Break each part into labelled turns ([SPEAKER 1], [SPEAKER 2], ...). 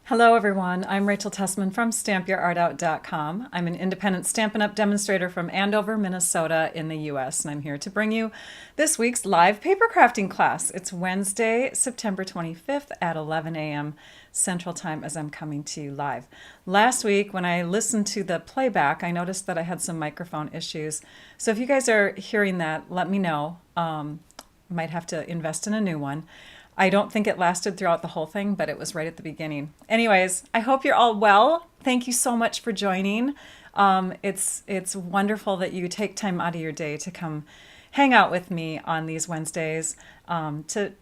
[SPEAKER 1] Hello everyone, I'm Rachel Tessman from stampyourartout.com. I'm an independent Stampin' Up! Demonstrator from Andover, Minnesota in the US, and I'm here to bring you this week's live paper crafting class. It's Wednesday, September 25th at 11 a.m. Central Time as I'm coming to you live. Last week when I listened to the playback, I noticed that I had some microphone issues. So if you guys are hearing that, let me know. Might have to invest in a new one. I don't think it lasted throughout the whole thing, but it was right at the beginning. Anyways, I hope you're all well. Thank you so much for joining. It's wonderful that you take time out of your day to come hang out with me on these Wednesdays to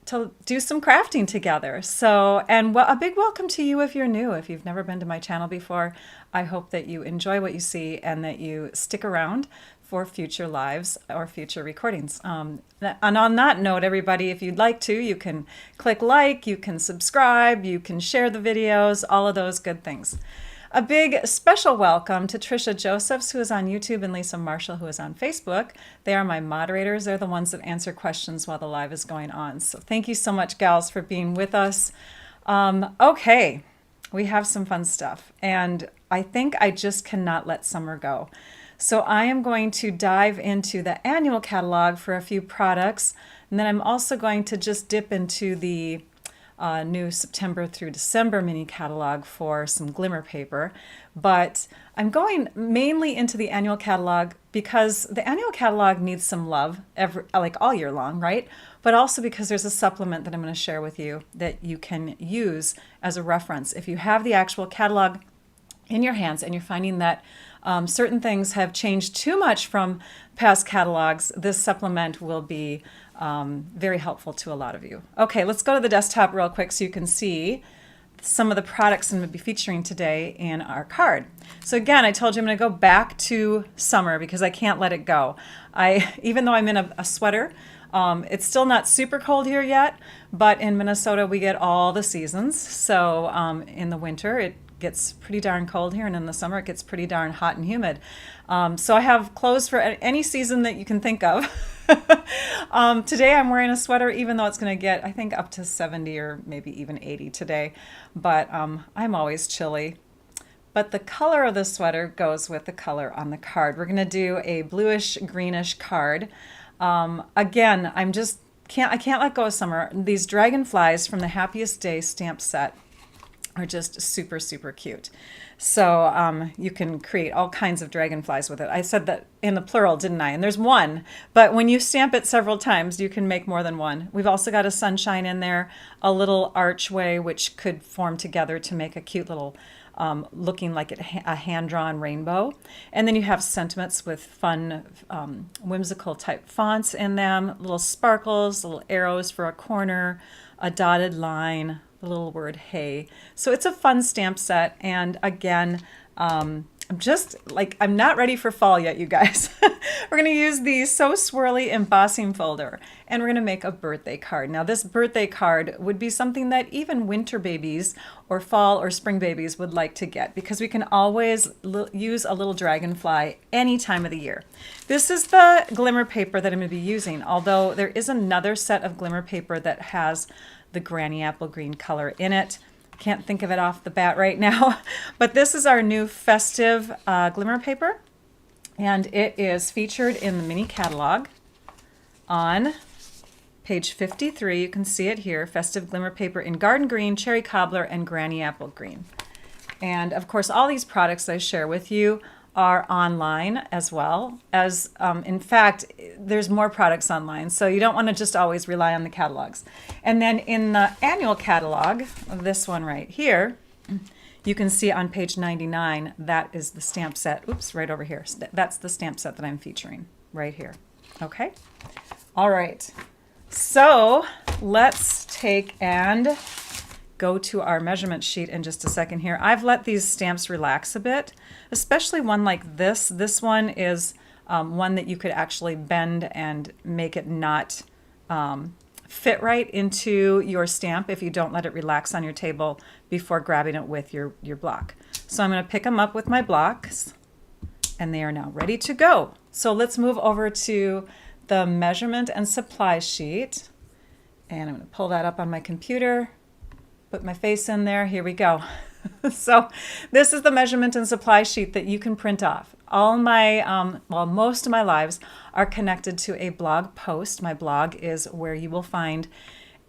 [SPEAKER 1] do some crafting together. So, and a big welcome to you if you're new. If you've never been to my channel before, I hope that you enjoy what you see and that you stick around for future lives or future recordings. And on that note, everybody, if you'd like to, you can click like, you can subscribe, you can share the videos, all of those good things. A big special welcome to Trisha Josephs, who is on YouTube, and Lisa Marshall, who is on Facebook. They are my moderators. They're the ones that answer questions while the live is going on. So thank you so much, gals, for being with us. Okay, we have some fun stuff, and I think I just cannot let summer go. So I am going to dive into the annual catalog for a few products, and then I'm also going to just dip into the new September through December mini catalog for some glimmer paper. But I'm going mainly into the annual catalog because the annual catalog needs some love like all year long, right? But also because there's a supplement that I'm going to share with you that you can use as a reference. If you have the actual catalog in your hands and you're finding that certain things have changed too much from past catalogs, this supplement will be very helpful to a lot of you. Okay, let's go to the desktop real quick so you can see some of the products I'm going to be featuring today in our card. So again, I told you I'm going to go back to summer because I can't let it go. Even though I'm in a sweater, it's still not super cold here yet, but in Minnesota we get all the seasons. So in the winter it gets pretty darn cold here, and in the summer it gets pretty darn hot and humid. So I have clothes for any season that you can think of. Today I'm wearing a sweater, even though it's going to get, I think, up to 70 or maybe even 80 today. But I'm always chilly. But the color of the sweater goes with the color on the card. We're going to do a bluish greenish card. Again, I can't let go of summer. These dragonflies from the Happiest Day Stamp Set are just super, super cute. So you can create all kinds of dragonflies with it. I said that in the plural, didn't I? And there's one, but when you stamp it several times, you can make more than one. We've also got a sunshine in there, a little archway, which could form together to make a cute little looking like a hand-drawn rainbow. And then you have sentiments with fun, whimsical type fonts in them, little sparkles, little arrows for a corner, a dotted line, the little word hey. So it's a fun stamp set, and again, I'm not ready for fall yet, you guys. We're going to use the So Swirly embossing folder, and we're going to make a birthday card. Now this birthday card would be something that even winter babies or fall or spring babies would like to get, because we can always use a little dragonfly any time of the year. This is the glimmer paper that I'm going to be using, although there is another set of glimmer paper that has the granny apple green color in it. Can't think of it off the bat right now, but this is our new festive glimmer paper, and it is featured in the mini catalog on page 53. You can see it here, festive glimmer paper in garden green, cherry cobbler, and granny apple green. And of course, all these products I share with you are online as well as, in fact, there's more products online, so you don't want to just always rely on the catalogs. And then in the annual catalog, this one right here, you can see on page 99, that is the stamp set. Oops, right over here. That's the stamp set that I'm featuring right here. Okay? All right. So let's take and go to our measurement sheet in just a second here. I've let these stamps relax a bit, especially one like this. This one is one that you could actually bend and make it not fit right into your stamp if you don't let it relax on your table before grabbing it with your block. So I'm going to pick them up with my blocks, and they are now ready to go. So let's move over to the measurement and supply sheet, and I'm going to pull that up on my computer. Put my face in there. Here we go. So this is the measurement and supply sheet that you can print off. All my, well, most of my lives are connected to a blog post. My blog is where you will find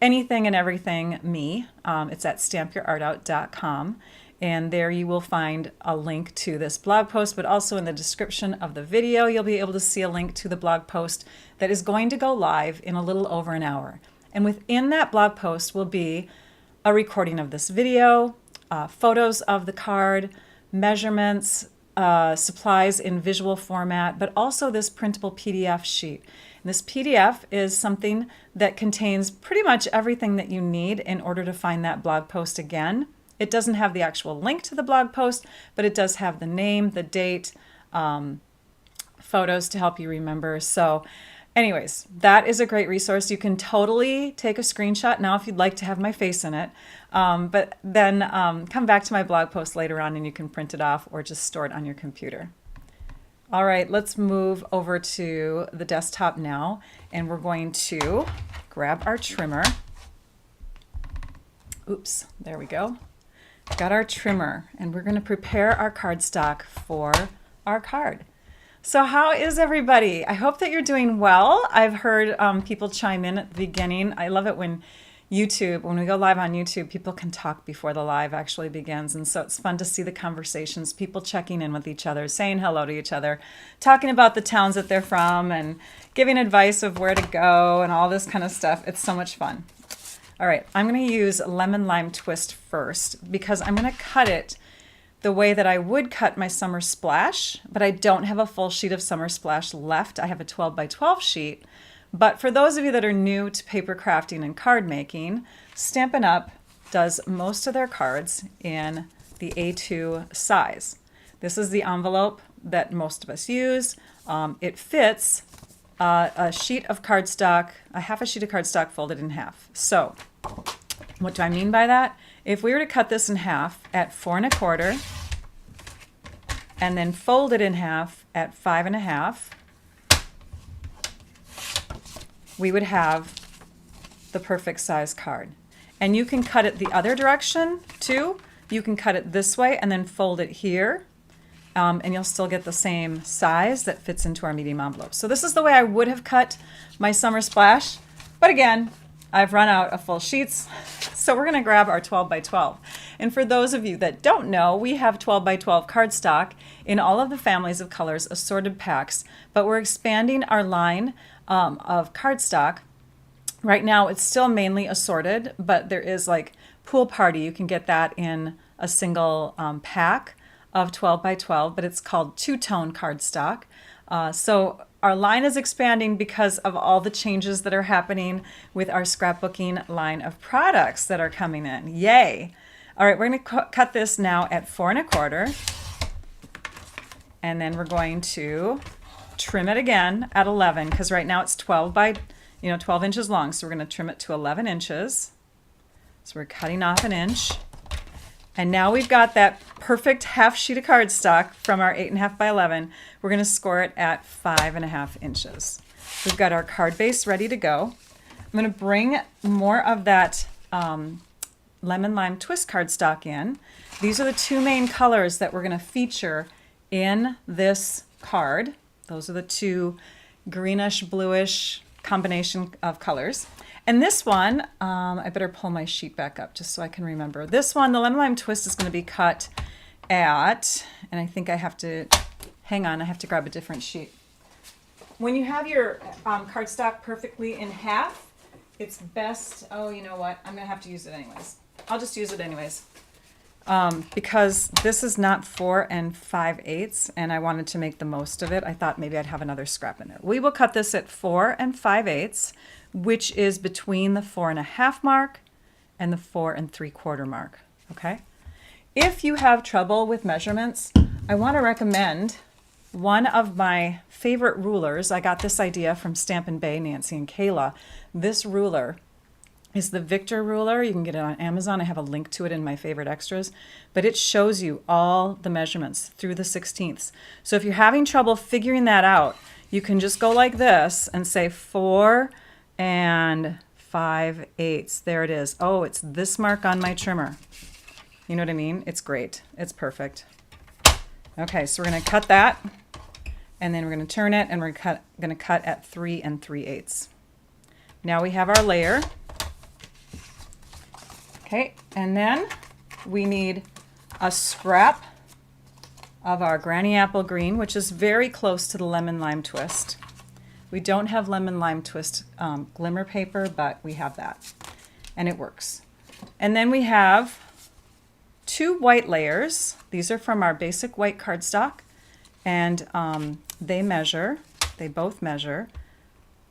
[SPEAKER 1] anything and everything me. It's at stampyourartout.com. And there you will find a link to this blog post, but also in the description of the video, you'll be able to see a link to the blog post that is going to go live in a little over an hour. And within that blog post will be a recording of this video, photos of the card, measurements, supplies in visual format, but also this printable PDF sheet. And this PDF is something that contains pretty much everything that you need in order to find that blog post again. It doesn't have the actual link to the blog post, but it does have the name, the date, photos to help you remember. So anyways, that is a great resource. You can totally take a screenshot now if you'd like to have my face in it, but then come back to my blog post later on and you can print it off or just store it on your computer. All right, let's move over to the desktop now, and we're going to grab our trimmer. Oops, there we go. Got our trimmer, and we're going to prepare our cardstock for our card. So how is everybody? I hope that you're doing well. I've heard people chime in at the beginning. I love it when when we go live on YouTube, people can talk before the live actually begins. And so it's fun to see the conversations, people checking in with each other, saying hello to each other, talking about the towns that they're from, and giving advice of where to go and all this kind of stuff. It's so much fun. All right, I'm going to use Lemon Lime Twist first because I'm going to cut it the way that I would cut my Summer Splash, but I don't have a full sheet of Summer Splash left. I have a 12 by 12 sheet. But for those of you that are new to paper crafting and card making, Stampin' Up! Does most of their cards in the A2 size. This is the envelope that most of us use. It fits a sheet of cardstock, a half a sheet of cardstock folded in half. So what do I mean by that? If we were to cut this in half at 4 1/4 and then fold it in half at 5 1/2, we would have the perfect size card. And you can cut it the other direction too. You can cut it this way and then fold it here. And you'll still get the same size that fits into our medium envelope. So this is the way I would have cut my Summer Splash. But again, I've run out of full sheets. So we're gonna grab our 12 by 12. And for those of you that don't know, we have 12 by 12 cardstock in all of the families of colors, assorted packs, but we're expanding our line of cardstock. Right now it's still mainly assorted, but there is like Pool Party. You can get that in a single pack of 12 by 12, but it's called two-tone cardstock. So our line is expanding because of all the changes that are happening with our scrapbooking line of products that are coming in. Yay! All right, we're going to cut this now at 4 1/4, and then we're going to trim it again at 11 because right now it's 12 by 12 inches long. So we're going to trim it to 11 inches. So we're cutting off an inch. And now we've got that perfect half sheet of cardstock from our 8 1/2 by 11. We're going to score it at 5 1/2 inches. We've got our card base ready to go. I'm going to bring more of that Lemon Lime Twist cardstock in. These are the two main colors that we're going to feature in this card. Those are the two greenish, bluish combination of colors. And this one, I better pull my sheet back up just so I can remember. This one, the Lemon Lime Twist, is going to be cut at, and I think I have to, hang on, I have to grab a different sheet. When you have your cardstock perfectly in half, it's best, oh, you know what, I'm going to have to use it anyways. I'll just use it anyways. Because this is not 4 5/8, and I wanted to make the most of it. I thought maybe I'd have another scrap in there. We will cut this at 4 5/8, which is between the 4 1/2 mark and the 4 3/4 mark, okay? If you have trouble with measurements, I want to recommend one of my favorite rulers. I got this idea from Stampin' Bay, Nancy and Kayla. This ruler is the Victor ruler. You can get it on Amazon. I have a link to it in my favorite extras, but it shows you all the measurements through the 16ths. So if you're having trouble figuring that out, you can just go like this and say 4 5/8. There it is. Oh, it's this mark on my trimmer. You know what I mean? It's great. It's perfect. Okay, so we're going to cut that, and then we're going to turn it, and we're going to cut at 3 3/8. Now we have our layer. Okay, and then we need a scrap of our Granny Apple Green, which is very close to the Lemon Lime Twist. We don't have Lemon Lime Twist glimmer paper, but we have that, and it works. And then we have 2 white layers. These are from our basic white cardstock, and they both measure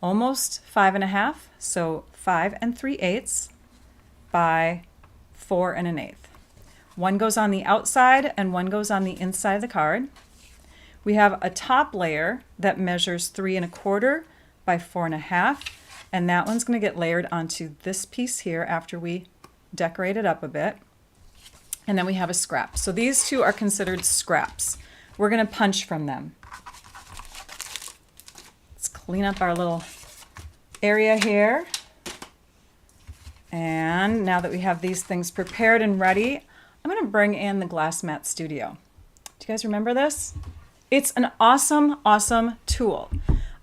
[SPEAKER 1] almost 5 1/2, so 5 3/8 by 4 1/8. One goes on the outside and one goes on the inside of the card. We have a top layer that measures 3 1/4 by 4 1/2, and that one's going to get layered onto this piece here after we decorate it up a bit. And then we have a scrap. So these two are considered scraps. We're going to punch from them. Let's clean up our little area here. And now that we have these things prepared and ready, I'm going to bring in the Glass Mat Studio. Do you guys remember this? It's an awesome, awesome tool.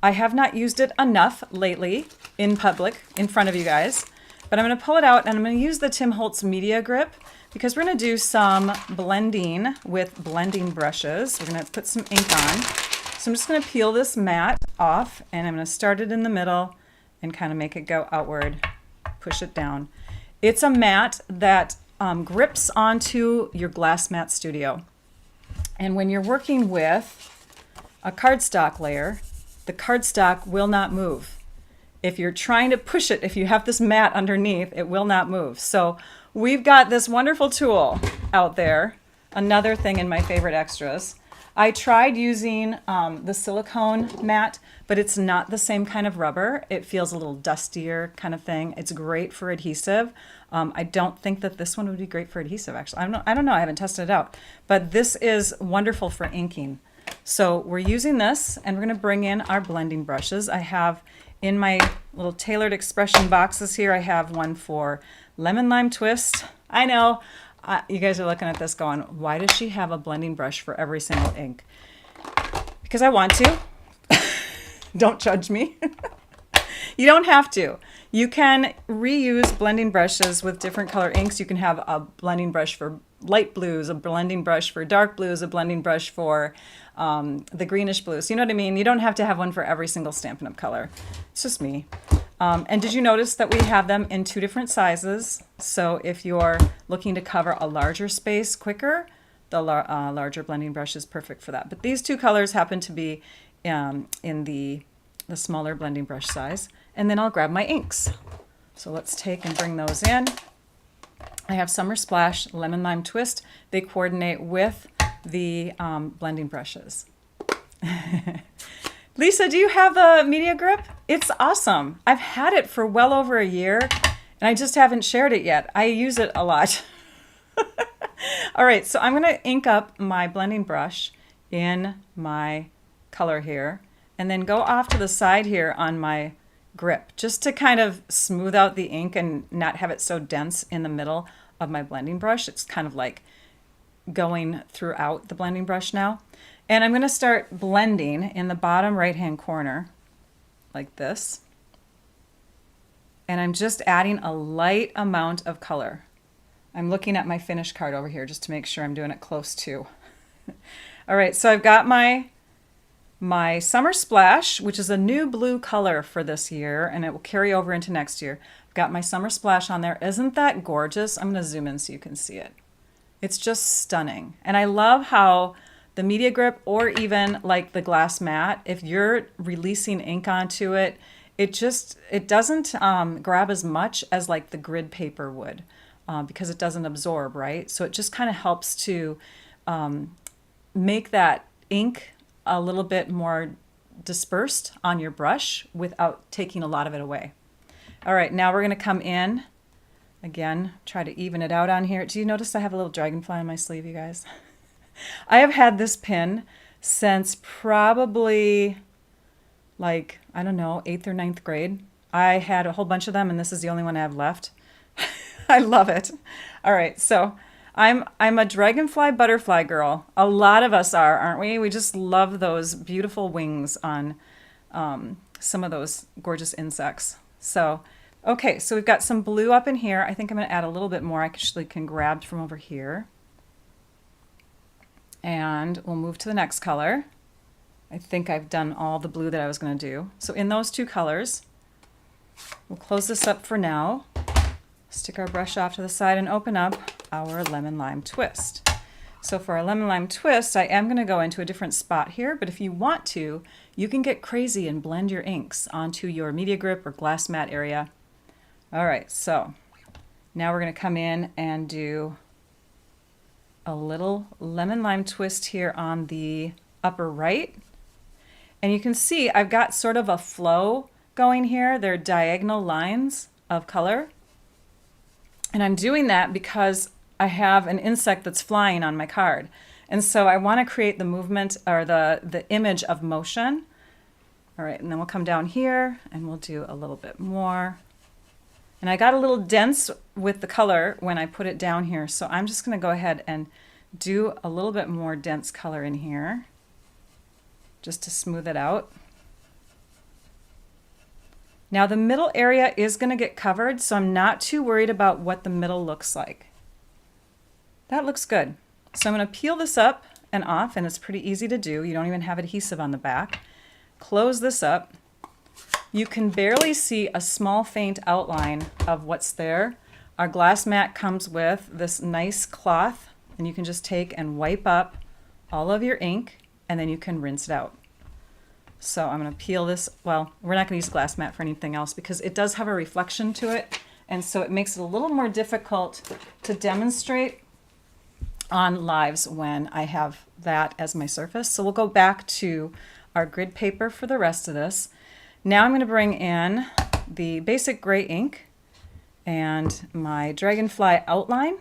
[SPEAKER 1] I have not used it enough lately in public, in front of you guys, but I'm going to pull it out and I'm going to use the Tim Holtz Media Grip because we're going to do some blending with blending brushes. We're going to put some ink on. So I'm just going to peel this mat off, and I'm going to start it in the middle and kind of make it go outward, push it down. It's a mat that grips onto your Glass Mat Studio. And when you're working with a cardstock layer, the cardstock will not move. If you're trying to push it, if you have this mat underneath, it will not move. So we've got this wonderful tool out there. Another thing in my favorite extras. I tried using the silicone mat, but it's not the same kind of rubber. It feels a little dustier kind of thing. It's great for adhesive. I don't think that this one would be great for adhesive, actually. I don't know. I haven't tested it out. But this is wonderful for inking. So we're using this, and we're going to bring in our blending brushes. I have in my little tailored expression boxes here, I have one for Lemon Lime Twist. I know. You guys are looking at this going, why does she have a blending brush for every single ink? Because I want to. Don't judge me. You don't have to. You can reuse blending brushes with different color inks. You can have a blending brush for light blues, a blending brush for dark blues, a blending brush for the greenish blues. You know what I mean? You don't have to have one for every single Stampin' Up! Color. It's just me. And did you notice that we have them in 2 different sizes? So if you're looking to cover a larger space quicker, the larger blending brush is perfect for that. But these 2 colors happen to be in the smaller blending brush size. And then I'll grab my inks. So let's take and bring those in. I have Summer Splash, Lemon Lime Twist. They coordinate with the blending brushes. Lisa, do you have the Media Grip? It's awesome. I've had it for well over a year, and I just haven't shared it yet. I use it a lot. All right, so I'm going to ink up my blending brush in my color here, and then go off to the side here on my grip, just to kind of smooth out the ink and not have it so dense in the middle of my blending brush. It's kind of like going throughout the blending brush now. And I'm going to start blending in the bottom right-hand corner like this. And I'm just adding a light amount of color. I'm looking at my finished card over here just to make sure I'm doing it close to. All right, so I've got my Summer Splash, which is a new blue color for this year, and it will carry over into next year. I've got my Summer Splash on there. Isn't that gorgeous? I'm going to zoom in so you can see it. It's just stunning. And I love how the Media Grip, or even like the glass mat, if you're releasing ink onto it, it doesn't grab as much as like the grid paper would because it doesn't absorb, right? So it just kind of helps to make that ink a little bit more dispersed on your brush without taking a lot of it away. All right, now we're going to come in. Again, try to even it out on here. Do you notice I have a little dragonfly on my sleeve, you guys? I have had this pin since probably like, I don't know, 8th or 9th grade. I had a whole bunch of them, and this is the only one I have left. I love it. All right, so I'm a dragonfly butterfly girl. A lot of us are, aren't we? We just love those beautiful wings on some of those gorgeous insects. So, okay, so we've got some blue up in here. I think I'm going to add a little bit more. I actually can grab from over here. And we'll move to the next color. I think I've done all the blue that I was going to do. So in those two colors, we'll close this up for now. Stick our brush off to the side and open up our lemon lime twist. So for our lemon lime twist, I am going to go into a different spot here, but if you want to, you can get crazy and blend your inks onto your media grip or glass mat area. All right, so now we're going to come in and do a little lemon lime twist here on the upper right. And you can see I've got sort of a flow going here. They're diagonal lines of color. And I'm doing that because I have an insect that's flying on my card. And so I want to create the movement or the image of motion. All right, and then we'll come down here and we'll do a little bit more. And I got a little dense with the color when I put it down here. So I'm just going to go ahead and do a little bit more dense color in here just to smooth it out. Now the middle area is going to get covered, so I'm not too worried about what the middle looks like. That looks good. So I'm going to peel this up and off, and it's pretty easy to do. You don't even have adhesive on the back. Close this up. You can barely see a small faint outline of what's there. Our glass mat comes with this nice cloth, and you can just take and wipe up all of your ink, and then you can rinse it out. So I'm going to peel this. Well, we're not going to use glass mat for anything else because it does have a reflection to it, and so it makes it a little more difficult to demonstrate on lives when I have that as my surface. So we'll go back to our grid paper for the rest of this. Now I'm going to bring in the basic gray ink and my Dragonfly outline,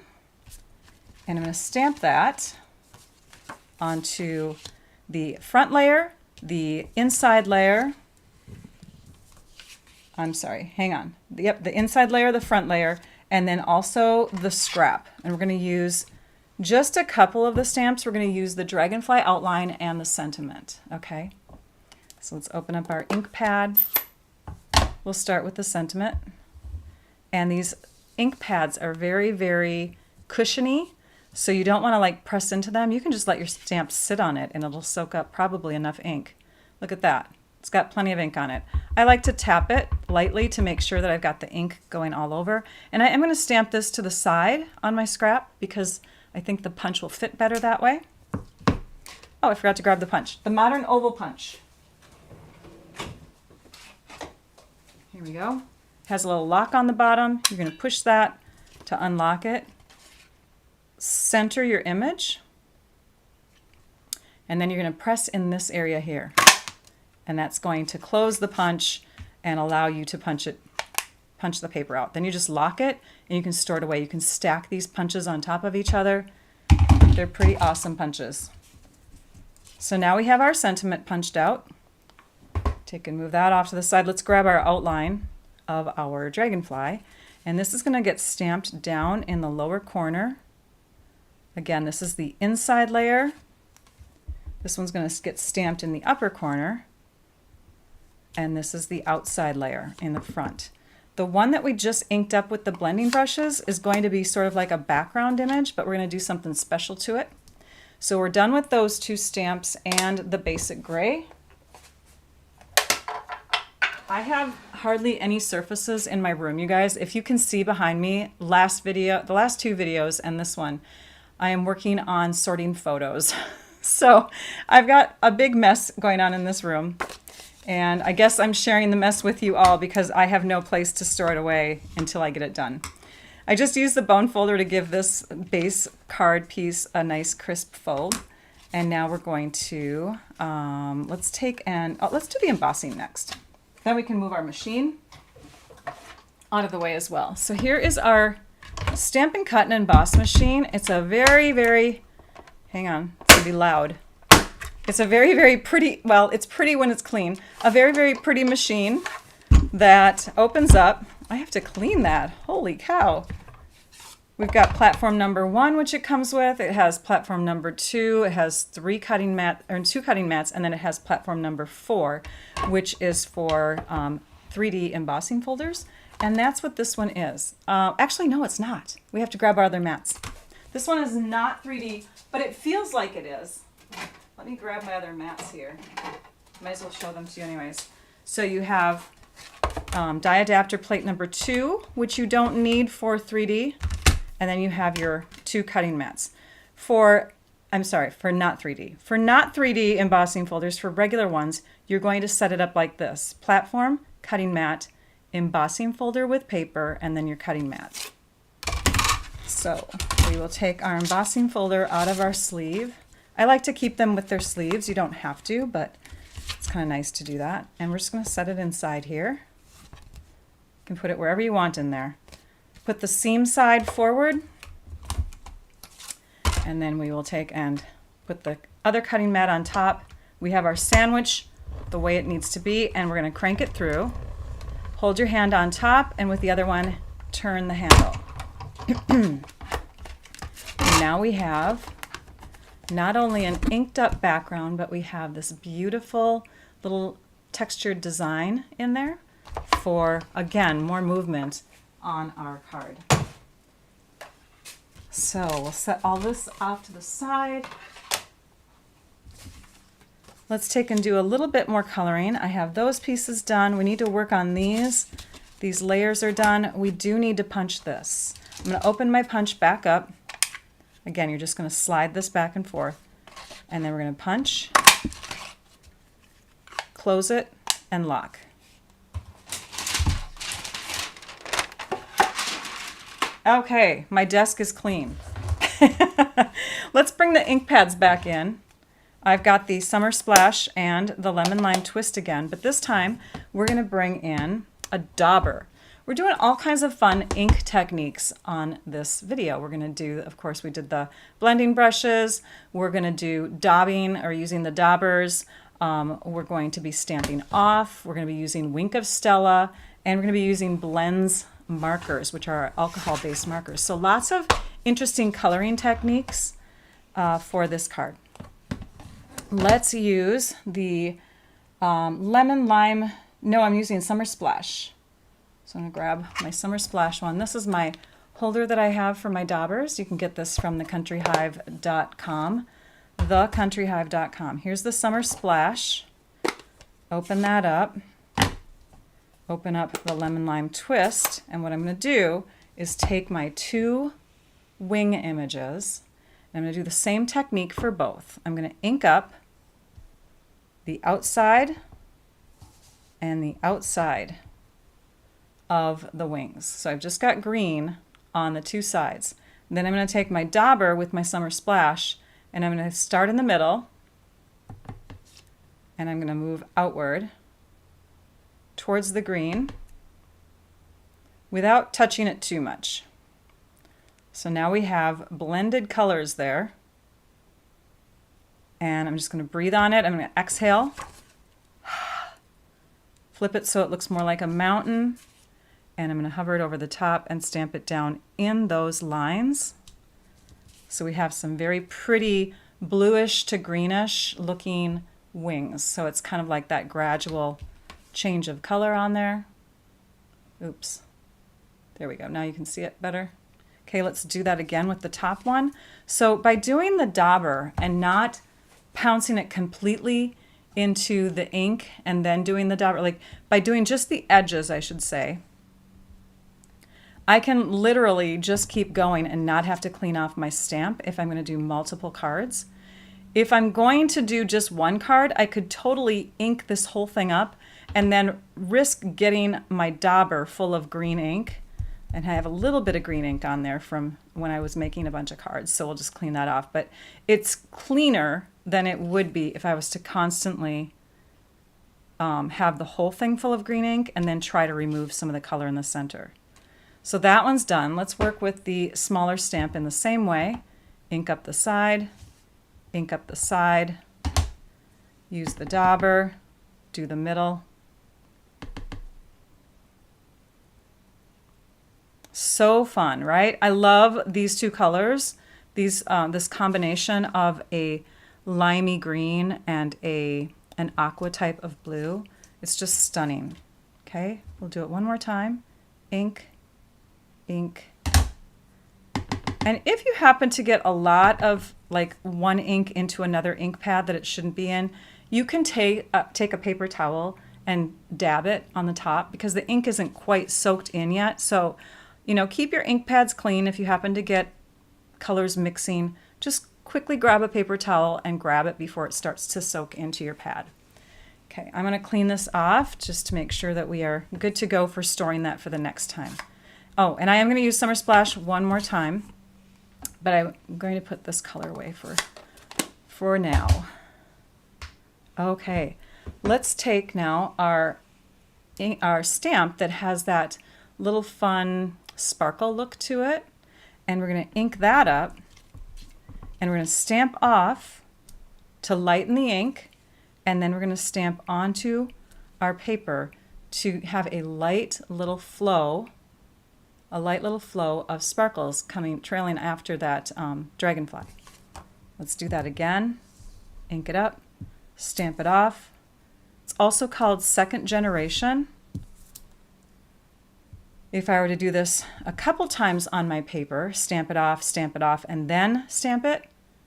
[SPEAKER 1] and I'm going to stamp that onto the front layer, the inside layer, I'm sorry, hang on. Yep, the inside layer, the front layer, and then also the scrap. And we're going to use just a couple of the stamps. We're going to use the Dragonfly outline and the sentiment, okay? So let's open up our ink pad. We'll start with the sentiment. And these ink pads are very, very cushiony, so you don't want to like press into them. You can just let your stamp sit on it and it'll soak up probably enough ink. Look at that. It's got plenty of ink on it. I like to tap it lightly to make sure that I've got the ink going all over. And I am going to stamp this to the side on my scrap because I think the punch will fit better that way. Oh, I forgot to grab the punch. The modern oval punch. Here we go. Has a little lock on the bottom. You're going to push that to unlock it. Center your image. And then you're going to press in this area here. And that's going to close the punch and allow you to punch the paper out. Then you just lock it and you can store it away. You can stack these punches on top of each other. They're pretty awesome punches. So now we have our sentiment punched out. Take and move that off to the side. Let's grab our outline of our Dragonfly. And this is going to get stamped down in the lower corner. Again, this is the inside layer. This one's going to get stamped in the upper corner. And this is the outside layer in the front. The one that we just inked up with the blending brushes is going to be sort of like a background image, but we're going to do something special to it. So we're done with those two stamps and the basic gray. I have hardly any surfaces in my room, you guys. If you can see behind me, the last two videos and this one, I am working on sorting photos. So I've got a big mess going on in this room. And I guess I'm sharing the mess with you all because I have no place to store it away until I get it done. I just used the bone folder to give this base card piece a nice crisp fold. And now we're going to, let's do the embossing next. Then we can move our machine out of the way as well. So here is our Stampin' Cut and Emboss machine. It's a very, very, hang on, it's gonna be loud. It's a very, very pretty, well, it's pretty when it's clean. A very, very pretty machine that opens up. I have to clean that. Holy cow. We've got platform number 1, which it comes with. It has platform number 2. It has 2 cutting mats, and then it has platform number 4, which is for 3D embossing folders. And that's what this one is. Actually, no, it's not. We have to grab our other mats. This one is not 3D, but it feels like it is. Let me grab my other mats here. Might as well show them to you anyways. So you have die adapter plate number 2, which you don't need for 3D. And then you have your 2 cutting mats. For not 3D. For not 3D embossing folders, for regular ones, you're going to set it up like this. Platform, cutting mat, embossing folder with paper, and then your cutting mat. So we will take our embossing folder out of our sleeve. I like to keep them with their sleeves. You don't have to, but it's kind of nice to do that. And we're just going to set it inside here. You can put it wherever you want in there. Put the seam side forward, and then we will take and put the other cutting mat on top. We have our sandwich the way it needs to be, and we're going to crank it through. Hold your hand on top, and with the other one, turn the handle. Now we have not only an inked up background, but we have this beautiful little textured design in there for, again, more movement on our card. So we'll set all this off to the side. Let's take and do a little bit more coloring. I have those pieces done. We need to work on these. These layers are done. We do need to punch this. I'm going to open my punch back up. Again, you're just going to slide this back and forth, and then we're going to punch, close it, and lock. Okay, my desk is clean. Let's bring the ink pads back in. I've got the Summer Splash and the Lemon Lime Twist again, but this time we're going to bring in a dauber. We're doing all kinds of fun ink techniques on this video. We're going to do, of course, we did the blending brushes. We're going to do daubing or using the daubers. We're going to be stamping off. We're going to be using Wink of Stella, and we're going to be using Blends Markers, which are alcohol-based markers. So lots of interesting coloring techniques for this card. Let's use the Lemon Lime. No, I'm using Summer Splash. So I'm going to grab my Summer Splash one. This is my holder that I have for my daubers. You can get this from thecountryhive.com. Thecountryhive.com. Here's the Summer Splash. Open that up. Open up the Lemon Lime Twist, and what I'm going to do is take my 2 wing images, and I'm going to do the same technique for both. I'm going to ink up the outside and the outside of the wings. So I've just got green on the 2 sides. And then I'm going to take my dauber with my Summer Splash, and I'm going to start in the middle, and I'm going to move outward towards the green without touching it too much. So now we have blended colors there. And I'm just going to breathe on it. I'm going to exhale. Flip it so it looks more like a mountain. And I'm going to hover it over the top and stamp it down in those lines. So we have some very pretty bluish to greenish looking wings. So it's kind of like that gradual change of color on there. Oops. There we go. Now you can see it better. Okay, let's do that again with the top one. So by doing the dauber and not pouncing it completely into the ink and then doing the dauber, like by doing just the edges, I should say, I can literally just keep going and not have to clean off my stamp if I'm going to do multiple cards. If I'm going to do just one card, I could totally ink this whole thing up and then risk getting my dauber full of green ink. And I have a little bit of green ink on there from when I was making a bunch of cards, so we'll just clean that off. But it's cleaner than it would be if I was to constantly have the whole thing full of green ink and then try to remove some of the color in the center. So that one's done. Let's work with the smaller stamp in the same way. Ink up the side, ink up the side, use the dauber, do the middle. So fun, right? I love these two colors. This combination of a limey green and an aqua type of blue. It's just stunning. Okay, we'll do it one more time. Ink, ink. And if you happen to get a lot of like one ink into another ink pad that it shouldn't be in, you can take a paper towel and dab it on the top because the ink isn't quite soaked in yet. So, you know, keep your ink pads clean. If you happen to get colors mixing, just quickly grab a paper towel and grab it before it starts to soak into your pad. Okay, I'm going to clean this off just to make sure that we are good to go for storing that for the next time. Oh, and I am going to use Summer Splash one more time, but I'm going to put this color away for now. Okay, let's take now our stamp that has that little fun sparkle look to it, and we're going to ink that up, and we're going to stamp off to lighten the ink, and then we're going to stamp onto our paper to have a light little flow of sparkles trailing after that dragonfly. Let's do that again. Ink it up, stamp it off. It's also called second generation. If I were to do this a couple times on my paper, stamp it off, and then stamp it,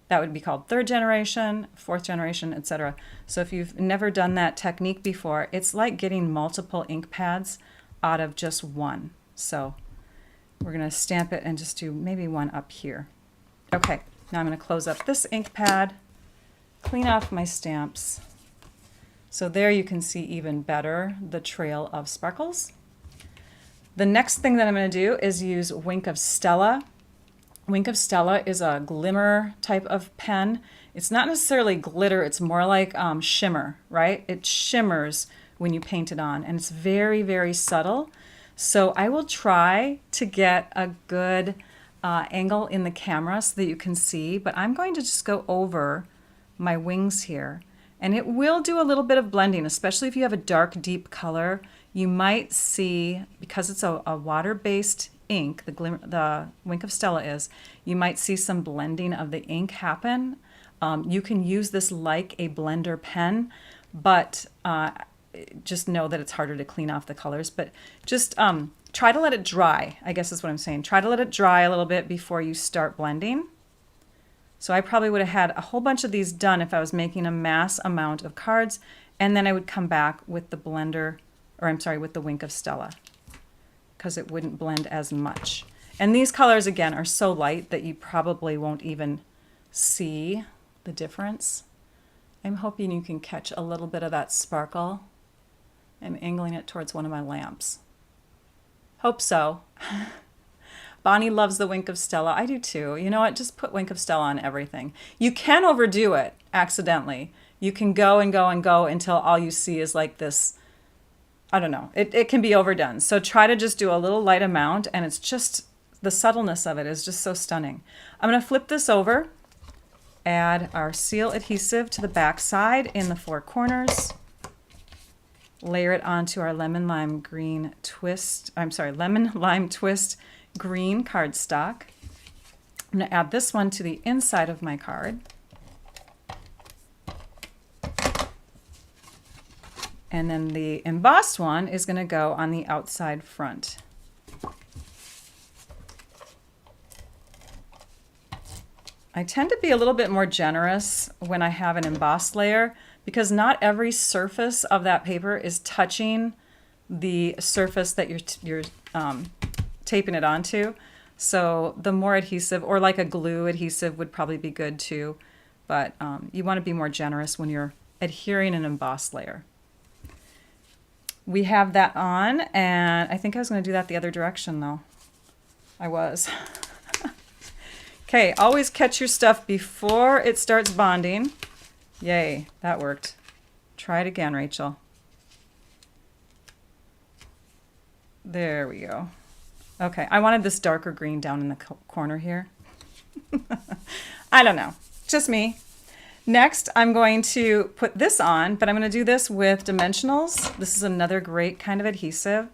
[SPEAKER 1] that would be called third generation, fourth generation, etc. So if you've never done that technique before, it's like getting multiple ink pads out of just one. So we're going to stamp it and just do maybe one up here. Okay, now I'm going to close up this ink pad, clean off my stamps. So there you can see even better the trail of sparkles. The next thing that I'm going to do is use Wink of Stella. Wink of Stella is a glimmer type of pen. It's not necessarily glitter, it's more like shimmer, right? It shimmers when you paint it on, and it's very, very subtle. So I will try to get a good angle in the camera so that you can see, but I'm going to just go over my wings here. And it will do a little bit of blending, especially if you have a dark, deep color. You might see, because it's a water-based ink, the Wink of Stella is, you might see some blending of the ink happen. You can use this like a blender pen, but just know that it's harder to clean off the colors. But just try to let it dry, I guess is what I'm saying. Try to let it dry a little bit before you start blending. So I probably would have had a whole bunch of these done if I was making a mass amount of cards, and then I would come back with the blender, or I'm sorry, with the Wink of Stella, because it wouldn't blend as much. And these colors, again, are so light that you probably won't even see the difference. I'm hoping you can catch a little bit of that sparkle. I'm angling it towards one of my lamps. Hope so. Bonnie loves the Wink of Stella. I do too. You know what? Just put Wink of Stella on everything. You can overdo it accidentally. You can go and go and go until all you see is like this, I don't know. It can be overdone. So try to just do a little light amount, and it's just, the subtleness of it is just so stunning. I'm going to flip this over, add our seal adhesive to the back side in the four corners, layer it onto our lemon lime twist green cardstock. I'm going to add this one to the inside of my card. And then the embossed one is going to go on the outside front. I tend to be a little bit more generous when I have an embossed layer, because not every surface of that paper is touching the surface that you're taping it onto. So the more adhesive, or like a glue adhesive, would probably be good too. But you want to be more generous when you're adhering an embossed layer. We have that on, and I think I was going to do that the other direction though. I was. Okay, always catch your stuff before it starts bonding. Yay, that worked. Try it again, Rachel. There we go. Okay, I wanted this darker green down in the corner here. I don't know, just me. Next, I'm going to put this on, but I'm going to do this with dimensionals. This is another great kind of adhesive.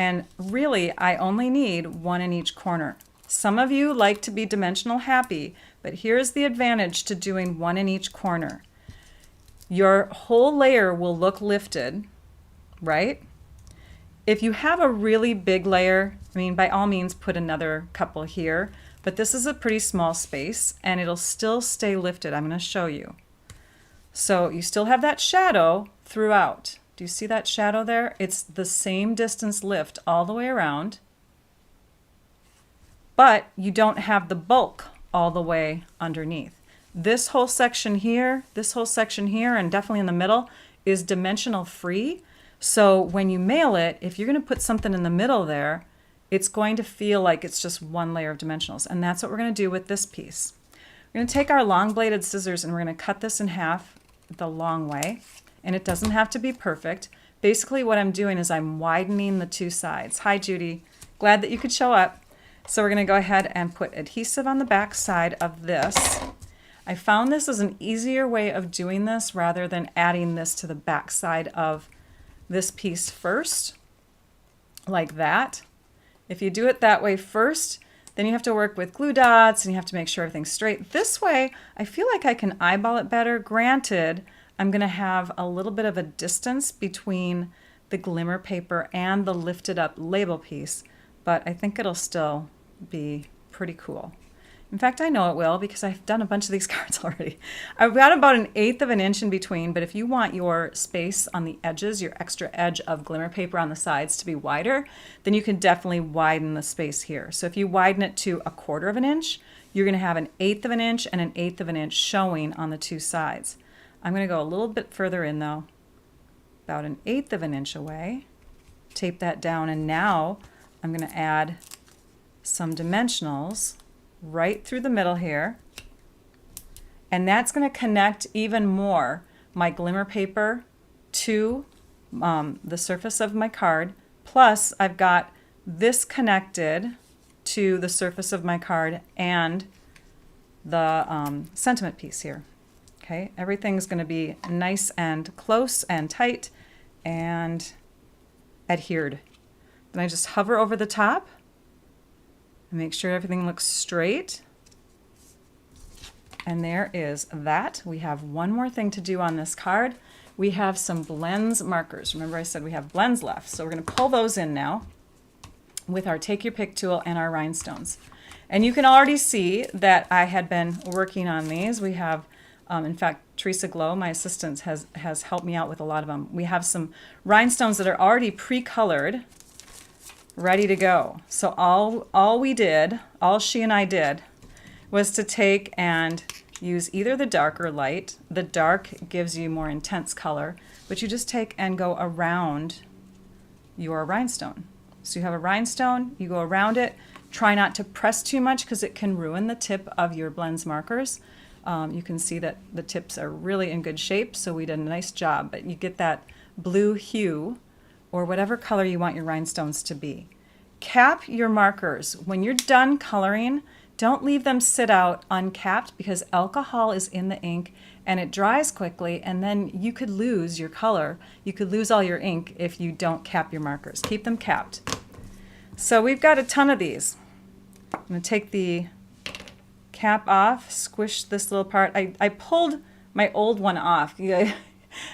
[SPEAKER 1] And really, I only need one in each corner. Some of you like to be dimensional happy, but here's the advantage to doing one in each corner. Your whole layer will look lifted, right? If you have a really big layer, I mean, by all means, put another couple here, but this is a pretty small space and it'll still stay lifted. I'm going to show you. So you still have that shadow throughout. Do you see that shadow there? It's the same distance lift all the way around, but you don't have the bulk all the way underneath. This whole section here, and definitely in the middle is dimensional free. So when you mail it, if you're going to put something in the middle there, it's going to feel like it's just one layer of dimensionals. And that's what we're going to do with this piece. We're going to take our long bladed scissors and we're going to cut this in half the long way. And it doesn't have to be perfect. Basically what I'm doing is I'm widening the two sides. Hi Judy, glad that you could show up. So we're going to go ahead and put adhesive on the back side of this. I found this is an easier way of doing this rather than adding this to the back side of this piece first, like that. If you do it that way first, then you have to work with glue dots and you have to make sure everything's straight. This way, I feel like I can eyeball it better. Granted, I'm going to have a little bit of a distance between the glimmer paper and the lifted up label piece, but I think it'll still be pretty cool. In fact, I know it will because I've done a bunch of these cards already. I've got about 1/8 of an inch in between, but if you want your space on the edges, your extra edge of glimmer paper on the sides to be wider, then you can definitely widen the space here. So if you widen it to 1/4 of an inch, you're going to have 1/8 of an inch and 1/8 of an inch showing on the two sides. I'm going to go a little bit further in though, about 1/8 of an inch away. Tape that down, and now I'm going to add some dimensionals right through the middle here, and that's going to connect even more my glimmer paper to the surface of my card. Plus I've got this connected to the surface of my card and the sentiment piece here. Okay, everything's going to be nice and close and tight and adhered. Then I just hover over the top and make sure everything looks straight. And there is that. We have one more thing to do on this card. We have some blends markers. Remember I said we have blends left. So we're going to pull those in now with our Take Your Pick tool and our rhinestones. And you can already see that I had been working on these. We have, in fact, Teresa Glow, my assistant, has helped me out with a lot of them. We have some rhinestones that are already pre-colored, ready to go. So all she and I did was to take and use either the dark or light. The dark gives you more intense color, but you just take and go around your rhinestone. So you have a rhinestone, you go around it. Try not to press too much because it can ruin the tip of your blends markers. You can see that the tips are really in good shape, so we did a nice job, but you get that blue hue or whatever color you want your rhinestones to be. Cap your markers. When you're done coloring, don't leave them sit out uncapped because alcohol is in the ink and it dries quickly, and then you could lose your color. You could lose all your ink if you don't cap your markers. Keep them capped. So we've got a ton of these. I'm going to take the cap off, squish this little part. I pulled my old one off.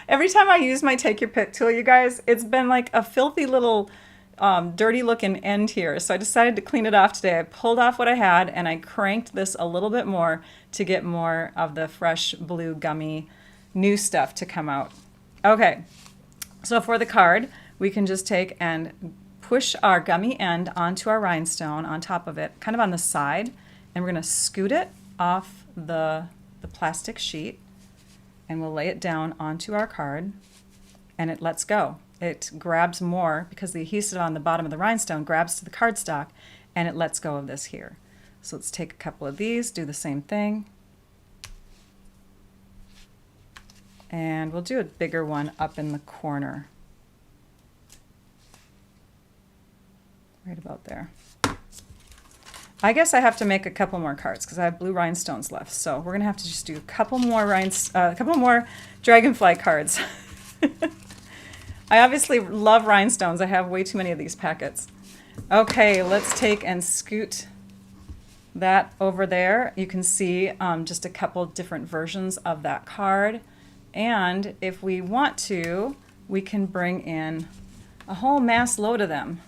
[SPEAKER 1] Every time I use my Take Your Pick tool, you guys, it's been like a filthy little dirty looking end here. So I decided to clean it off today. I pulled off what I had and I cranked this a little bit more to get more of the fresh blue gummy new stuff to come out. Okay, so for the card, we can just take and push our gummy end onto our rhinestone on top of it, kind of on the side, and we're going to scoot it off the plastic sheet, and we'll lay it down onto our card, and it lets go. It grabs more because the adhesive on the bottom of the rhinestone grabs to the cardstock, and it lets go of this here. So let's take a couple of these, do the same thing, and we'll do a bigger one up in the corner. Right about there. I guess I have to make a couple more cards because I have blue rhinestones left. So we're gonna have to just do a couple more Dragonfly cards. I obviously love rhinestones. I have way too many of these packets. Okay, let's take and scoot that over there. You can see just a couple different versions of that card. And if we want to, we can bring in a whole mass load of them.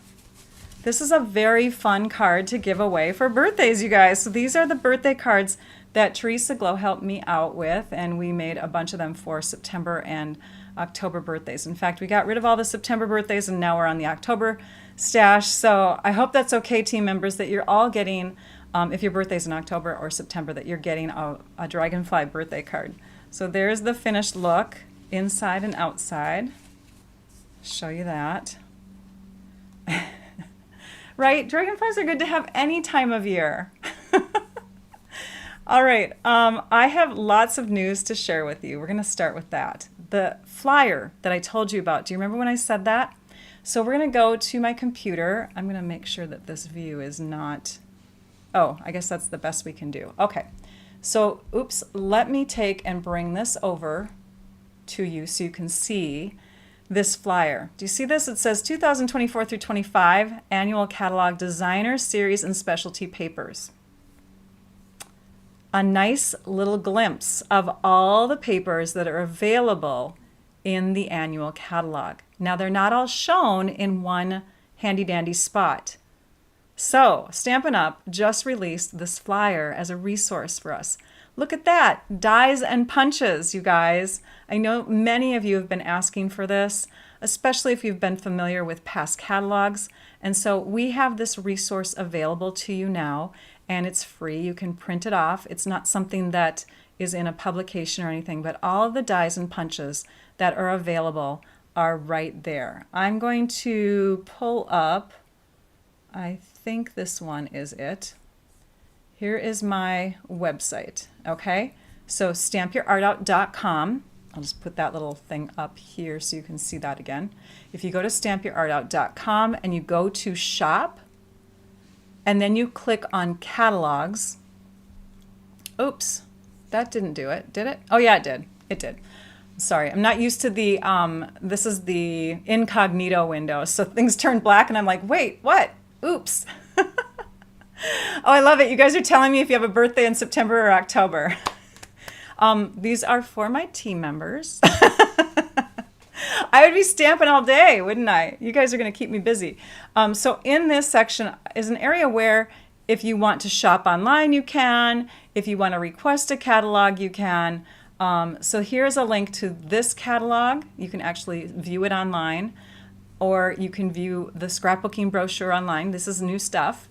[SPEAKER 1] This is a very fun card to give away for birthdays, you guys. So these are the birthday cards that Teresa Glow helped me out with, and we made a bunch of them for September and October birthdays. In fact, we got rid of all the September birthdays and now we're on the October stash. So I hope that's okay, team members, that you're all getting, if your birthday's in October or September, that you're getting a Dragonfly birthday card. So there's the finished look, inside and outside. Show you that. Right? Dragonflies are good to have any time of year. All right, I have lots of news to share with you. We're going to start with that. The flyer that I told you about, do you remember when I said that? So we're going to go to my computer. I'm going to make sure that this view is not, oh, I guess that's the best we can do. Okay, so oops, let me take and bring this over to you so you can see this flyer. Do you see this? It says 2024 through 25 Annual Catalog Designer Series and Specialty Papers. A nice little glimpse of all the papers that are available in the annual catalog. Now they're not all shown in one handy dandy spot. So Stampin' Up just released this flyer as a resource for us. Look at that, dies and punches, you guys. I know many of you have been asking for this, especially if you've been familiar with past catalogs. And so we have this resource available to you now, and it's free. You can print it off. It's not something that is in a publication or anything, but all of the dies and punches that are available are right there. I'm going to pull up, I think this one is it. Here is my website, okay? So stampyourartout.com. I'll just put that little thing up here so you can see that again. If you go to stampyourartout.com and you go to shop, and then you click on catalogs. Oops, that didn't do it, did it? Oh yeah, it did. It did. Sorry, I'm not used to the, this is the incognito window, so things turn black and I'm like, wait, what? Oops. Oh, I love it. You guys are telling me if you have a birthday in September or October. These are for my team members. I would be stamping all day, wouldn't I? You guys are going to keep me busy. So in this section is an area where if you want to shop online, you can. If you want to request a catalog, you can. So here's a link to this catalog. You can actually view it online, or you can view the scrapbooking brochure online. This is new stuff.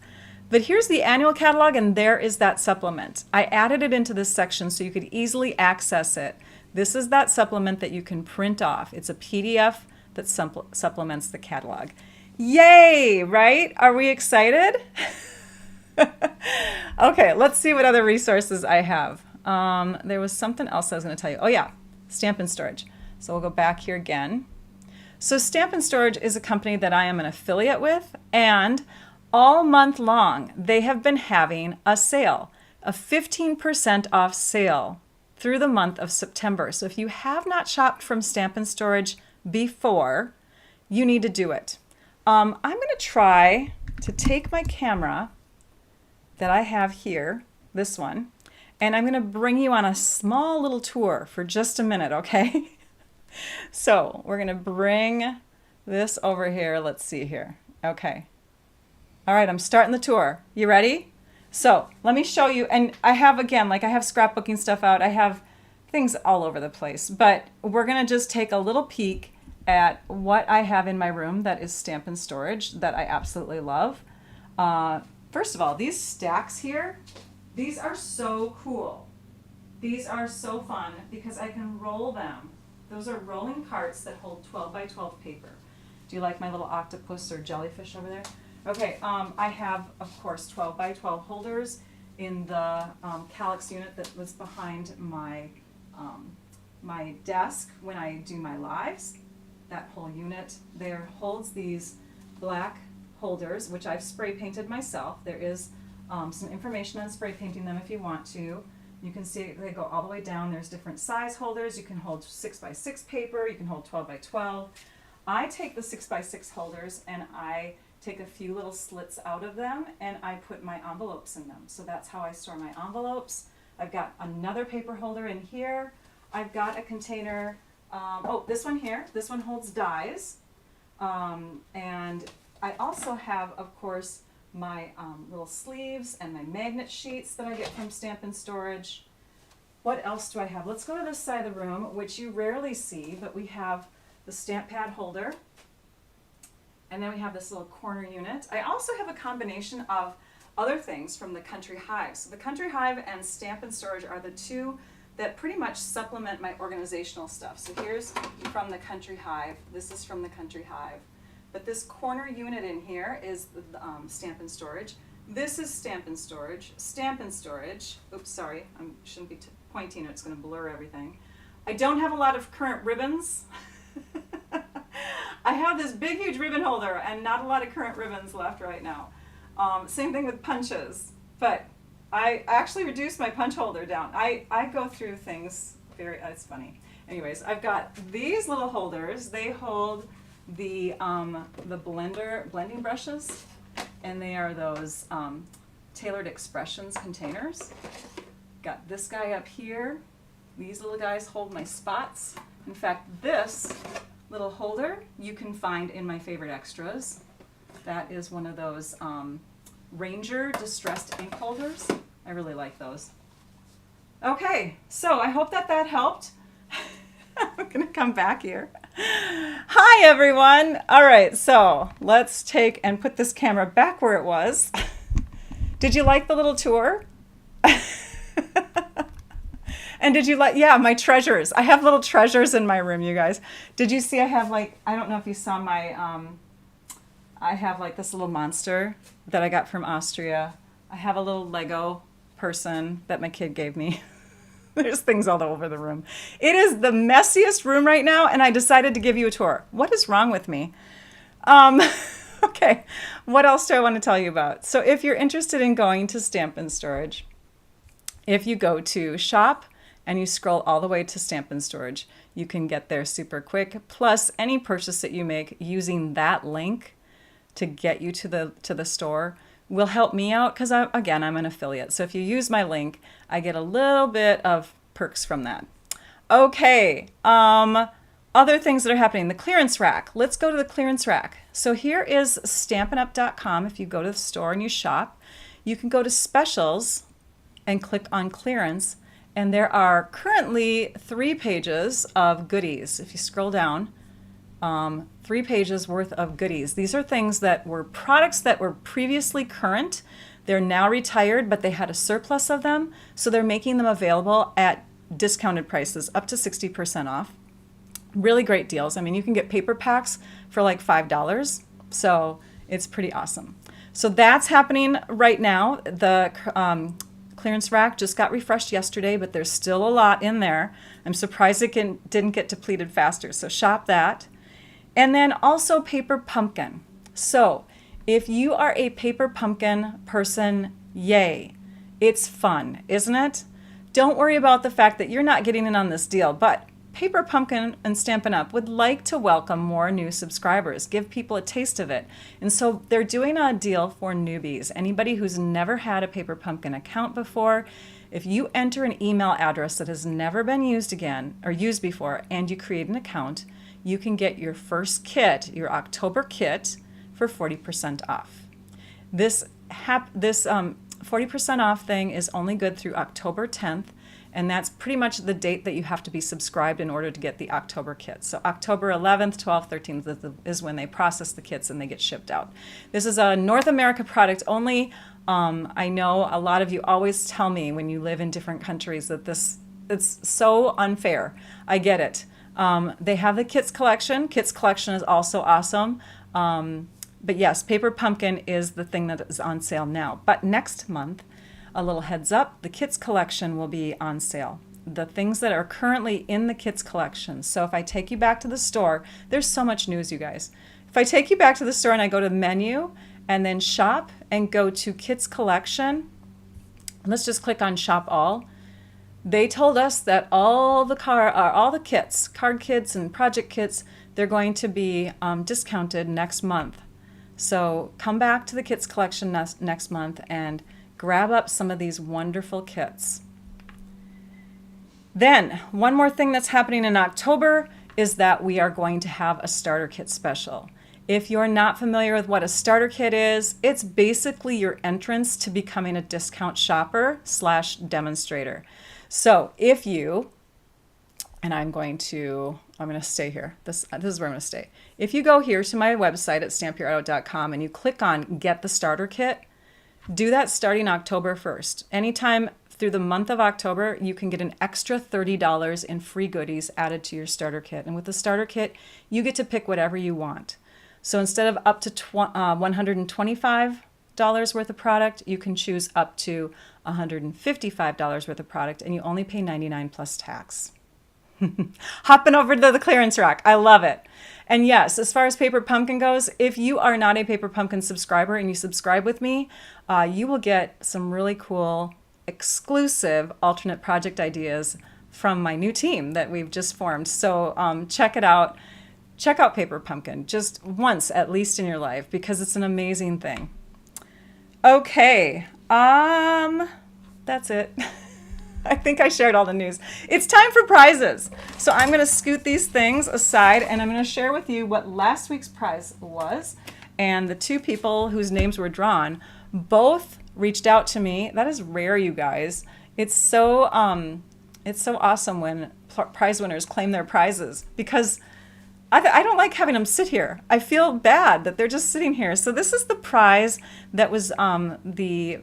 [SPEAKER 1] But here's the annual catalog, and there is that supplement. I added it into this section so you could easily access it. This is that supplement that you can print off. It's a PDF that supplements the catalog. Yay, right? Are we excited? Okay, let's see what other resources I have. There was something else I was going to tell you. Oh yeah, Stampin' Storage. So we'll go back here again. So Stampin' Storage is a company that I am an affiliate with, and all month long they have been having a sale, a 15% off sale through the month of September. So if you have not shopped from Stampin' Storage before, you need to do it. I'm going to try to take my camera that I have here, this one, and I'm going to bring you on a small little tour for just a minute, okay? So we're going to bring this over here. Let's see here. Okay. All right, I'm starting the tour. You ready? So let me show you, and I have, again, like I have scrapbooking stuff out. I have things all over the place, but we're going to just take a little peek at what I have in my room that is Stampin' Storage that I absolutely love. First of all, these stacks here, these are so cool. These are so fun because I can roll them. Those are rolling carts that hold 12 by 12 paper. Do you like my little octopus or jellyfish over there? Okay, I have, of course, 12 by 12 holders in the calyx unit that was behind my, my desk when I do my lives. That whole unit there holds these black holders, which I've spray painted myself. There is some information on spray painting them if you want to. You can see they go all the way down. There's different size holders. You can hold 6 by 6 paper. You can hold 12 by 12. I take the 6x6 holders and I take a few little slits out of them and I put my envelopes in them. So that's how I store my envelopes. I've got another paper holder in here. I've got a container, oh, this one here, this one holds dies. And I also have, of course, my little sleeves and my magnet sheets that I get from Stampin' Storage. What else do I have? Let's go to this side of the room, which you rarely see, but we have the stamp pad holder. And then we have this little corner unit. I also have a combination of other things from the Country Hive. So the Country Hive and Stampin' Storage are the two that pretty much supplement my organizational stuff. So here's from the Country Hive. This is from the Country Hive. But this corner unit in here is the Stampin' Storage. This is Stampin' Storage. Stampin' Storage. Oops, sorry, I shouldn't be pointing, it's going to blur everything. I don't have a lot of current ribbons. I have this big, huge ribbon holder and not a lot of current ribbons left right now. Same thing with punches, but I actually reduced my punch holder down. I go through things it's funny. Anyways, I've got these little holders. They hold the blending brushes, and they are those tailored expressions containers. Got this guy up here. These little guys hold my spots. In fact, this little holder you can find in my favorite extras. That is one of those Ranger distressed ink holders. I really like those. Okay, so I hope that helped. I'm gonna come back here. Hi everyone. All right, so let's take and put this camera back where it was. Did you like the little tour? And did you like, yeah, my treasures. I have little treasures in my room, you guys. Did you see I have like, I don't know if you saw my, I have like this little monster that I got from Austria. I have a little Lego person that my kid gave me. There's things all over the room. It is the messiest room right now, and I decided to give you a tour. What is wrong with me? Okay, what else do I want to tell you about? So if you're interested in going to Stampin' Storage, if you go to Shop and you scroll all the way to Stampin' Storage, you can get there super quick. Plus, any purchase that you make using that link to get you to the store will help me out because, again, I'm an affiliate. So if you use my link, I get a little bit of perks from that. Okay, other things that are happening. The clearance rack. Let's go to the clearance rack. So here is stampinup.com. If you go to the store and you shop, you can go to specials and click on clearance. And there are currently 3 pages of goodies. If you scroll down, 3 pages worth of goodies. These are things that were products that were previously current. They're now retired, but they had a surplus of them. So they're making them available at discounted prices, up to 60% off. Really great deals. I mean, you can get paper packs for like $5. So it's pretty awesome. So that's happening right now. The clearance rack just got refreshed yesterday, but there's still a lot in there. I'm surprised it didn't get depleted faster. So shop that. And then also paper pumpkin. So if you are a paper pumpkin person, yay. It's fun, isn't it? Don't worry about the fact that you're not getting in on this deal, but Paper Pumpkin and Stampin' Up! Would like to welcome more new subscribers, give people a taste of it. And so they're doing a deal for newbies. Anybody who's never had a Paper Pumpkin account before, if you enter an email address that has never been used again or used before and you create an account, you can get your first kit, your October kit, for 40% off. This 40% off thing is only good through October 10th, and that's pretty much the date that you have to be subscribed in order to get the October kit. So October 11th, 12th, 13th is when they process the kits and they get shipped out. This is a North America product only. I know a lot of you always tell me when you live in different countries that it's so unfair. I get it. They have the kits collection. Kits collection is also awesome. But yes, Paper Pumpkin is the thing that is on sale now. But next month, a little heads up, the kits collection will be on sale. The things that are currently in the kits collection. So if I take you back to the store, there's so much news, you guys. If I take you back to the store and I go to the menu and then shop and go to kits collection, let's just click on shop all. They told us that all the kits, card kits and project kits, they're going to be discounted next month. So come back to the kits collection next month and grab up some of these wonderful kits. Then, one more thing that's happening in October is that we are going to have a starter kit special. If you're not familiar with what a starter kit is, it's basically your entrance to becoming a discount shopper / demonstrator. So if you, and I'm going to stay here. This is where I'm going to stay. If you go here to my website at stampyourartout.com and you click on Get the Starter Kit, do that starting October 1st. Anytime through the month of October, you can get an extra $30 in free goodies added to your starter kit. And with the starter kit, you get to pick whatever you want. So instead of up to $125 worth of product, you can choose up to $155 worth of product, and you only pay $99 plus tax. Hopping over to the clearance rack. I love it. And yes, as far as Paper Pumpkin goes, if you are not a Paper Pumpkin subscriber and you subscribe with me, you will get some really cool, exclusive alternate project ideas from my new team that we've just formed. So check it out. Check out Paper Pumpkin just once at least in your life because it's an amazing thing. Okay, that's it. I think I shared all the news. It's time for prizes. So I'm going to scoot these things aside and I'm going to share with you what last week's prize was. And the two people whose names were drawn both reached out to me. That is rare, you guys. It's so awesome when prize winners claim their prizes because I don't like having them sit here. I feel bad that they're just sitting here. So this is the prize that was the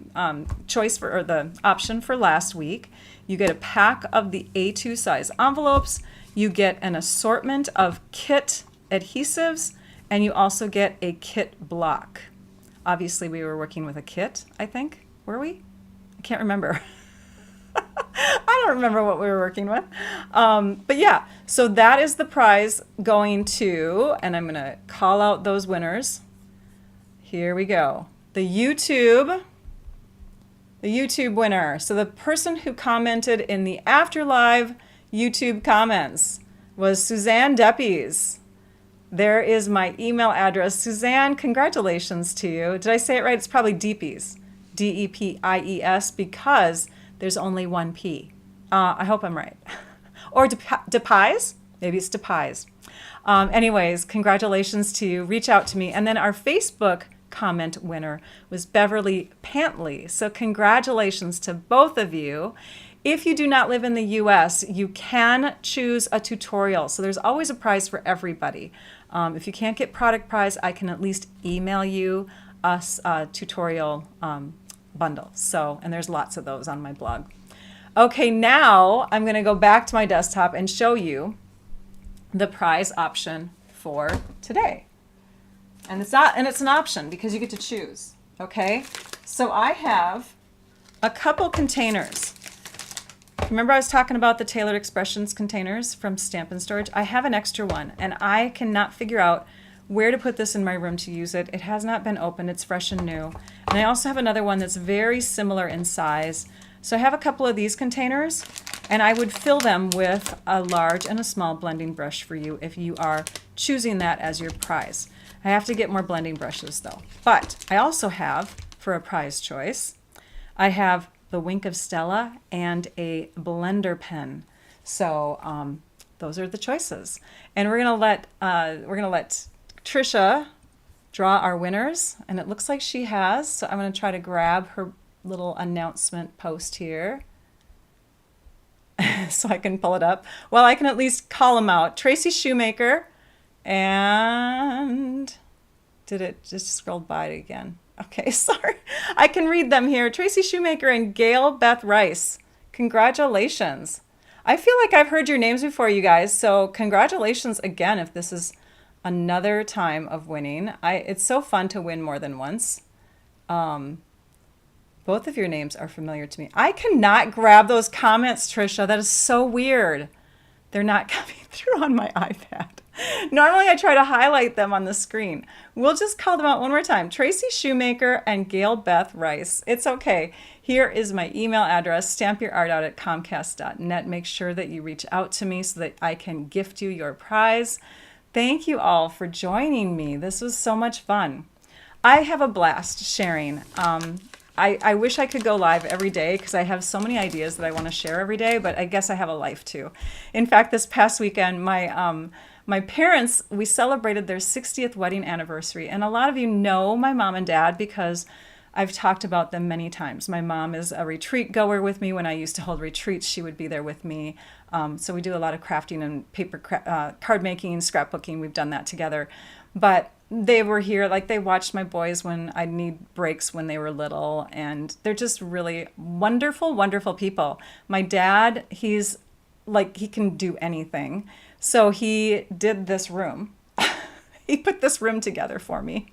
[SPEAKER 1] choice for, or the option for last week. You get a pack of the A2 size envelopes. You get an assortment of kit adhesives, and you also get a kit block. Obviously, we were working with a kit, I think. Were we? I can't remember. I don't remember what we were working with. But yeah, so that is the prize going to, and I'm going to call out those winners. Here we go. The YouTube winner. So the person who commented in the Afterlive YouTube comments was Suzanne Deppies. There is my email address. Suzanne, congratulations to you. Did I say it right? It's probably Deepies. D-E-P-I-E-S, because there's only one P. I hope I'm right. Or Depies? Maybe it's Depies. Anyways, congratulations to you. Reach out to me. And then our Facebook comment winner was Beverly Pantley. So congratulations to both of you. If you do not live in the US, you can choose a tutorial. So there's always a prize for everybody. If you can't get product prize, I can at least email you a tutorial bundle. So, and there's lots of those on my blog. Okay, now I'm going to go back to my desktop and show you the prize option for today. And it's an option because you get to choose. Okay, so I have a couple containers. Remember I was talking about the Tailored Expressions containers from Stampin' Storage? I have an extra one and I cannot figure out where to put this in my room to use it. It has not been opened, it's fresh and new. And I also have another one that's very similar in size. So I have a couple of these containers and I would fill them with a large and a small blending brush for you if you are choosing that as your prize. I have to get more blending brushes though. But I also have, for a prize choice, I have the Wink of Stella and a blender pen. So those are the choices. And we're gonna let Trisha draw our winners, and it looks like she has. So I'm gonna try to grab her little announcement post here so I can pull it up. Well, I can at least call them out. Tracy Shoemaker, and did it just scrolled by it again? Okay, sorry. I can read them here. Tracy Shoemaker and Gail Beth Rice. Congratulations. I feel like I've heard your names before, you guys, so congratulations again if this is another time of winning. It's so fun to win more than once. Both of your names are familiar to me. I cannot grab those comments, Trisha. That is so weird. They're not coming through on my iPad. Normally I try to highlight them on the screen. We'll just call them out one more time. Tracy Shoemaker and Gail Beth Rice. It's okay. Here is my email address, stampyourartout@comcast.net. Make sure that you reach out to me so that I can gift you your prize. Thank you all for joining me. This was so much fun. I have a blast sharing. I wish I could go live every day because I have so many ideas that I want to share every day, but I guess I have a life too. In fact, this past weekend, my parents, we celebrated their 60th wedding anniversary. And a lot of you know my mom and dad because I've talked about them many times. My mom is a retreat goer with me. When I used to hold retreats, she would be there with me. So we do a lot of crafting and paper card making, scrapbooking. We've done that together. But they were here, like they watched my boys when I'd need breaks when they were little. And they're just really wonderful, wonderful people. My dad, he's like, he can do anything. So he did this room. He put this room together for me.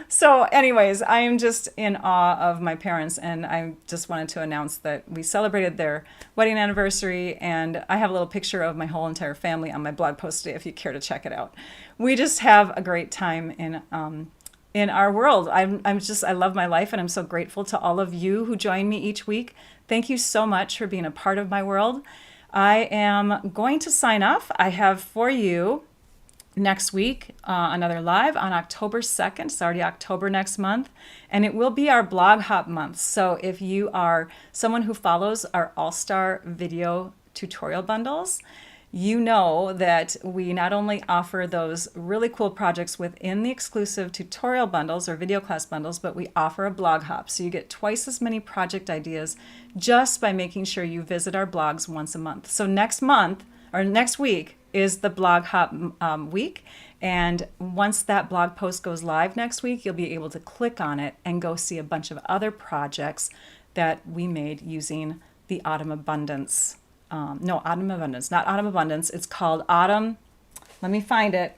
[SPEAKER 1] So anyways, I am just in awe of my parents, and I just wanted to announce that we celebrated their wedding anniversary, and I have a little picture of my whole entire family on my blog post today if you care to check it out. We just have a great time in our world. I love my life, and I'm so grateful to all of you who join me each week. Thank you so much for being a part of my world. I am going to sign off. I have for you next week, another live on October 2nd. It's already October next month, and it will be our blog hop month. So if you are someone who follows our all-star video tutorial bundles, you know that we not only offer those really cool projects within the exclusive tutorial bundles or video class bundles, but we offer a blog hop. So you get twice as many project ideas just by making sure you visit our blogs once a month. So next month, or next week, is the blog hop week, and once that blog post goes live next week, you'll be able to click on it and go see a bunch of other projects that we made using the Autumn Abundance. No, Autumn Abundance, not Autumn Abundance. It's called Autumn. Let me find it.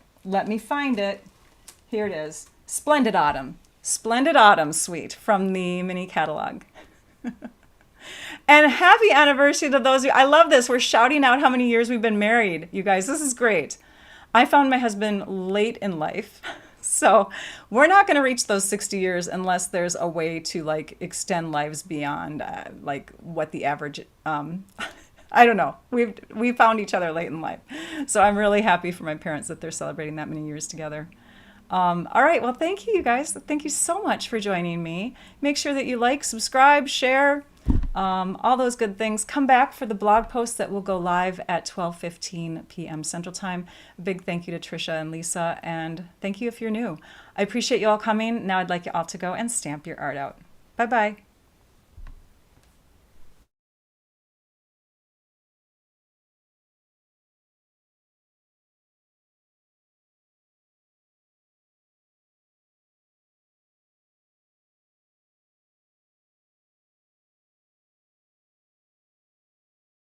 [SPEAKER 1] Here it is. Splendid Autumn. Splendid Autumn Suite from the mini catalog. And happy anniversary to those of you. I love this. We're shouting out how many years we've been married. You guys, this is great. I found my husband late in life. So we're not going to reach those 60 years unless there's a way to like extend lives beyond like what the average, I don't know. We found each other late in life. So I'm really happy for my parents that they're celebrating that many years together. All right. Well, thank you guys. Thank you so much for joining me. Make sure that you like, subscribe, share, all those good things. Come back for the blog post that will go live at 12:15 p.m. Central Time. A big thank you to Trisha and Lisa, and thank you if you're new. I appreciate you all coming. Now I'd like you all to go and stamp your art out. Bye-bye.